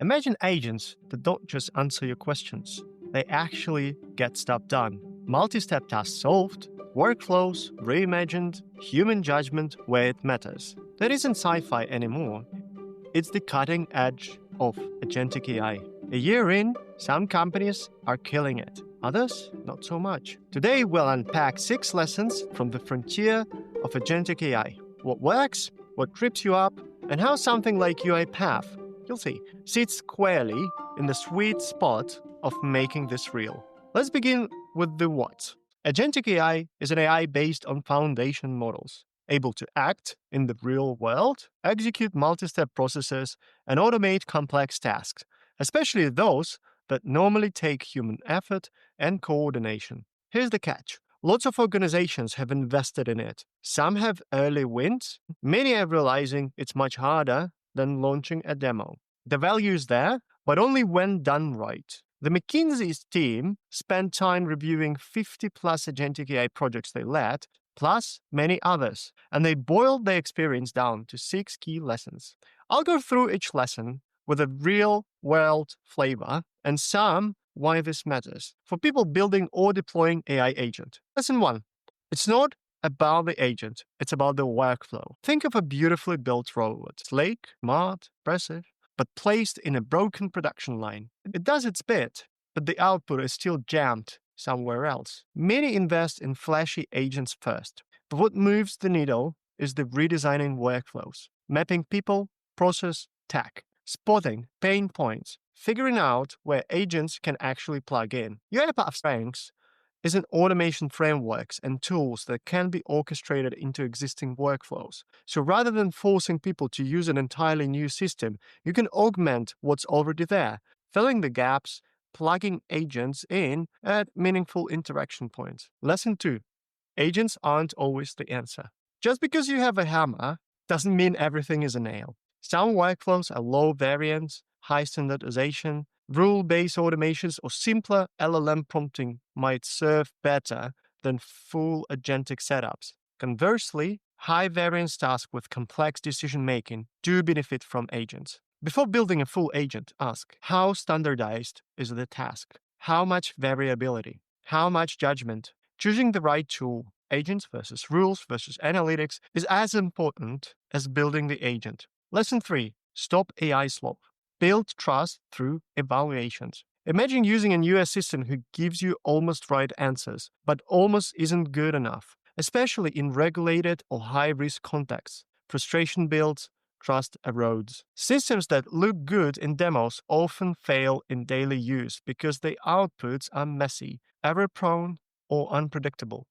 Imagine agents that don't just answer your questions, they actually get stuff done. Multi-step tasks solved, workflows reimagined, human judgment where it matters. That isn't sci-fi anymore. It's the cutting edge of agentic AI. A year in, some companies are killing it. Others, not so much. Today, we'll unpack 6 lessons from the frontier of agentic AI. What works, what trips you up, and how something like UiPath, you'll see, sits squarely in the sweet spot of making this real. Let's begin with the what. Agentic AI is an AI based on foundation models, able to act in the real world, execute multi-step processes, and automate complex tasks, especially those that normally take human effort and coordination. Here's the catch. Lots of organizations have invested in it. Some have early wins. Many are realizing it's much harder than launching a demo. The value is there, but only when done right. The McKinsey's team spent time reviewing 50 plus agentic AI projects they led, plus many others, and they boiled their experience down to 6 key lessons. I'll go through each lesson with a real-world flavor and some why this matters for people building or deploying AI agent. Lesson 1. It's not about the agent, it's about the workflow. Think of a beautifully built robot, sleek, smart, impressive, but placed in a broken production line. It does its bit, but the output is still jammed somewhere else. Many invest in flashy agents first, but what moves the needle is the redesigning workflows, mapping people, process, tech, spotting pain points, figuring out where agents can actually plug in. UiPath's strengths is an automation frameworks and tools that can be orchestrated into existing workflows. So rather than forcing people to use an entirely new system, you can augment what's already there, filling the gaps, plugging agents in at meaningful interaction points. Lesson 2. Agents aren't always the answer. Just because you have a hammer doesn't mean everything is a nail. Some workflows are low variance, high standardization, rule-based automations, or simpler LLM prompting might serve better than full agentic setups. Conversely, high-variance tasks with complex decision-making do benefit from agents. Before building a full agent, ask, how standardized is the task? How much variability? How much judgment? Choosing the right tool, agents versus rules versus analytics, is as important as building the agent. Lesson 3. Stop AI slop. Build trust through evaluations. Imagine using a new assistant who gives you almost right answers, but almost isn't good enough, especially in regulated or high-risk contexts. Frustration builds, trust erodes. Systems that look good in demos often fail in daily use because their outputs are messy, error-prone, or unpredictable.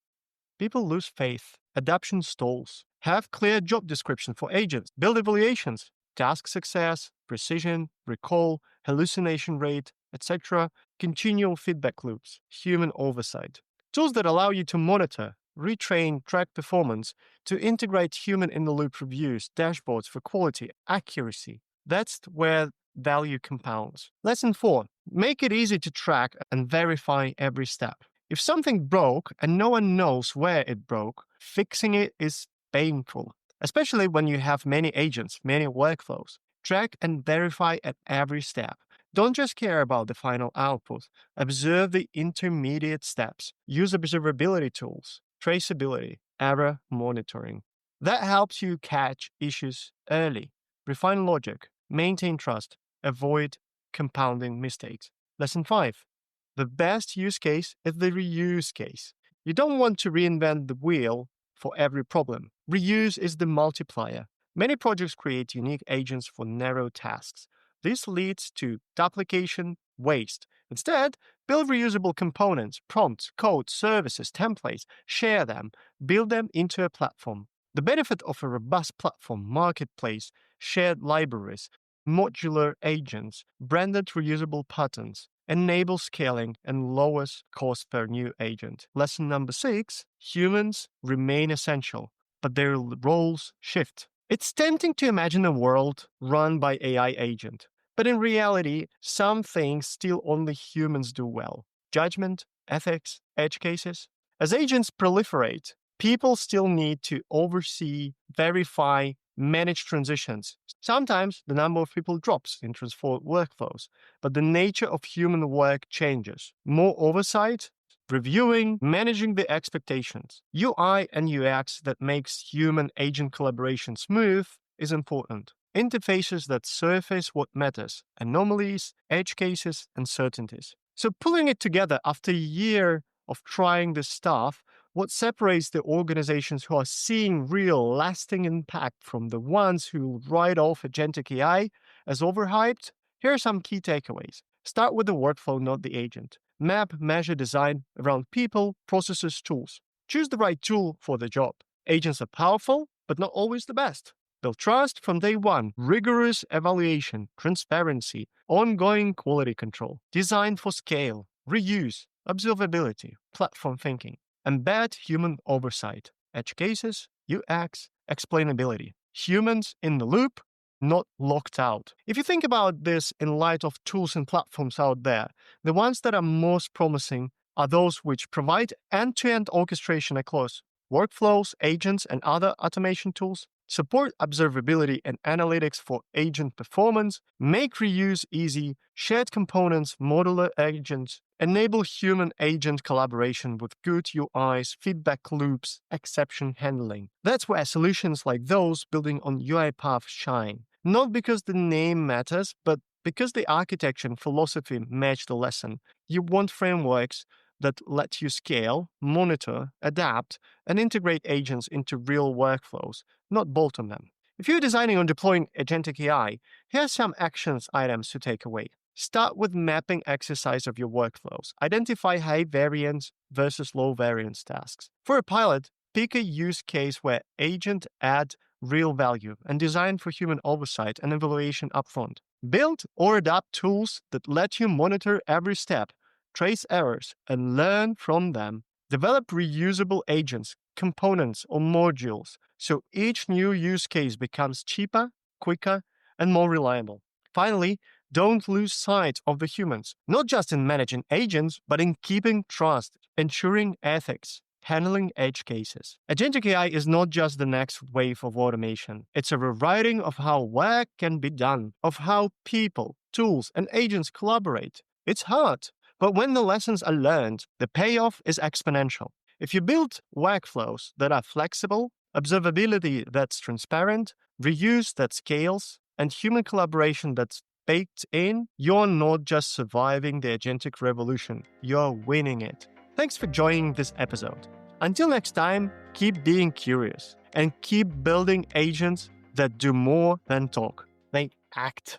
People lose faith, adoption stalls. Have clear job description for agents, build evaluations, task success, precision, recall, hallucination rate, etc., continual feedback loops, human oversight. Tools that allow you to monitor, retrain, track performance, to integrate human-in-the-loop reviews, dashboards for quality, accuracy. That's where value compounds. Lesson 4. Make it easy to track and verify every step. If something broke and no one knows where it broke, fixing it is painful, especially when you have many agents, many workflows. Track and verify at every step. Don't just care about the final output. Observe the intermediate steps. Use observability tools, traceability, error monitoring. That helps you catch issues early, refine logic, maintain trust, avoid compounding mistakes. Lesson 5. The best use case is the reuse case. You don't want to reinvent the wheel for every problem. Reuse is the multiplier. Many projects create unique agents for narrow tasks. This leads to duplication, waste. Instead, build reusable components, prompts, code, services, templates, share them, build them into a platform. The benefit of a robust platform, marketplace, shared libraries, modular agents, branded reusable patterns, enables scaling and lowers cost per new agent. Lesson number 6, humans remain essential, but their roles shift. It's tempting to imagine a world run by AI agent, but in reality, some things still only humans do well. Judgment, ethics, edge cases. As agents proliferate, people still need to oversee, verify, manage transitions. Sometimes the number of people drops in transformed workflows, but the nature of human work changes. More oversight, reviewing, managing the expectations. UI and UX that makes human-agent collaboration smooth is important. Interfaces that surface what matters, anomalies, edge cases, uncertainties. So pulling it together after a year of trying this stuff, what separates the organizations who are seeing real lasting impact from the ones who write off agentic AI as overhyped? Here are some key takeaways. Start with the workflow, not the agent. Map, measure, design around people, processes, tools. Choose the right tool for the job. Agents are powerful, but not always the best. Build trust from day one. Rigorous evaluation, transparency, ongoing quality control. Design for scale, reuse, observability, platform thinking. Embed human oversight. Edge cases, UX, explainability. Humans in the loop, not locked out. If you think about this in light of tools and platforms out there, the ones that are most promising are those which provide end-to-end orchestration across workflows, agents, and other automation tools, support observability and analytics for agent performance, make reuse easy, shared components, modular agents, enable human-agent collaboration with good UIs, feedback loops, exception handling. That's where solutions like those building on UiPath shine. Not because the name matters, but because the architecture and philosophy match the lesson. You want frameworks that let you scale, monitor, adapt, and integrate agents into real workflows, not bolt on them. If you're designing or deploying agentic AI, here are some actions items to take away. Start with mapping exercise of your workflows. Identify high variance versus low variance tasks. For a pilot, pick a use case where agent add real value and design for human oversight and evaluation upfront. Build or adapt tools that let you monitor every step, trace errors, and learn from them. Develop reusable agents, components, or modules so each new use case becomes cheaper, quicker, and more reliable. Finally, don't lose sight of the humans, not just in managing agents, but in keeping trust, ensuring ethics, handling edge cases. Agentic AI is not just the next wave of automation. It's a rewriting of how work can be done, of how people, tools, and agents collaborate. It's hard, but when the lessons are learned, the payoff is exponential. If you build workflows that are flexible, observability that's transparent, reuse that scales, and human collaboration that's baked in, you're not just surviving the agentic revolution, you're winning it. Thanks for joining this episode. Until next time, keep being curious and keep building agents that do more than talk. They act.